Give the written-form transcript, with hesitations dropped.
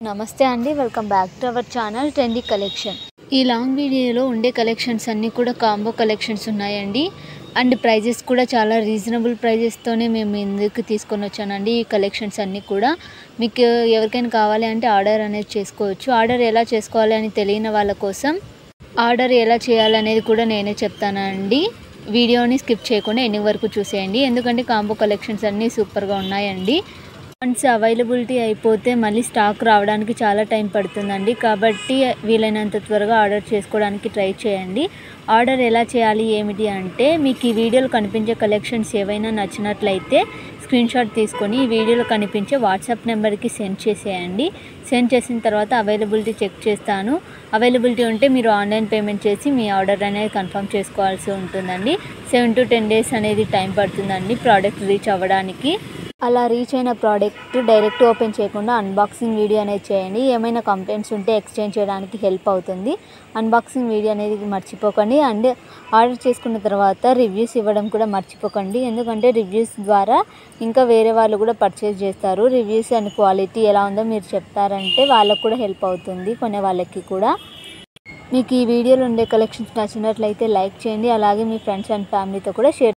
నమస్తే అండి, welcome back to our channel trendy collection. ఈ లాంగ్ వీడియోలో ఉండే కలెక్షన్స్ అన్నీ కూడా కాంబో కలెక్షన్స్ ఉన్నాయండి. అండ్ ప్రైజెస్ కూడా చాలా రీజనబుల్ ప్రైజెస్తోనే మేము ఎందుకు తీసుకొని వచ్చానండి. ఈ కలెక్షన్స్ అన్నీ కూడా మీకు ఎవరికైనా కావాలి అంటే ఆర్డర్ అనేది చేసుకోవచ్చు. ఆర్డర్ ఎలా చేసుకోవాలి అని తెలియని వాళ్ళ కోసం ఆర్డర్ ఎలా చేయాలనేది కూడా నేనే చెప్తానండి. వీడియోని స్కిప్ చేయకుండా ఎండింగ్ వరకు చూసేయండి, ఎందుకంటే కాంబో కలెక్షన్స్ అన్నీ సూపర్గా ఉన్నాయండి. వన్స్ అవైలబిలిటీ అయిపోతే మళ్ళీ స్టాక్ రావడానికి చాలా టైం పడుతుందండి. కాబట్టి వీలైనంత త్వరగా ఆర్డర్ చేసుకోవడానికి ట్రై చేయండి. ఆర్డర్ ఎలా చేయాలి ఏమిటి అంటే, మీకు ఈ వీడియోలో కనిపించే కలెక్షన్స్ ఏవైనా నచ్చినట్లయితే స్క్రీన్ షాట్ తీసుకొని ఈ వీడియోలో కనిపించే వాట్సాప్ నెంబర్కి సెండ్ చేసేయండి. సెండ్ చేసిన తర్వాత అవైలబిలిటీ చెక్ చేస్తాను. అవైలబిలిటీ ఉంటే మీరు ఆన్లైన్ పేమెంట్ చేసి మీ ఆర్డర్ అనేది కన్ఫర్మ్ చేసుకోవాల్సి ఉంటుందండి. 7 to 10 days అనేది టైం పడుతుందండి ప్రోడక్ట్ రీచ్ అవ్వడానికి. అలా రీచ్ అయిన ప్రోడక్ట్ డైరెక్ట్ ఓపెన్ చేయకుండా అన్బాక్సింగ్ వీడియో అనేది చేయండి. ఏమైనా కంప్లైంట్స్ ఉంటే ఎక్స్చేంజ్ చేయడానికి హెల్ప్ అవుతుంది. అన్బాక్సింగ్ వీడియో అనేది మర్చిపోకండి. అండ్ ఆర్డర్ చేసుకున్న తర్వాత రివ్యూస్ ఇవ్వడం కూడా మర్చిపోకండి, ఎందుకంటే రివ్యూస్ ద్వారా ఇంకా వేరే వాళ్ళు కూడా పర్చేజ్ చేస్తారు. రివ్యూస్ అండ్ క్వాలిటీ ఎలా ఉందో మీరు చెప్తారంటే వాళ్ళకు కూడా హెల్ప్ అవుతుంది, కొనే వాళ్ళకి కూడా. మీకు ఈ వీడియోలో ఉండే కలెక్షన్స్ నచ్చినట్లయితే లైక్ చేయండి, అలాగే మీ ఫ్రెండ్స్ అండ్ ఫ్యామిలీతో కూడా షేర్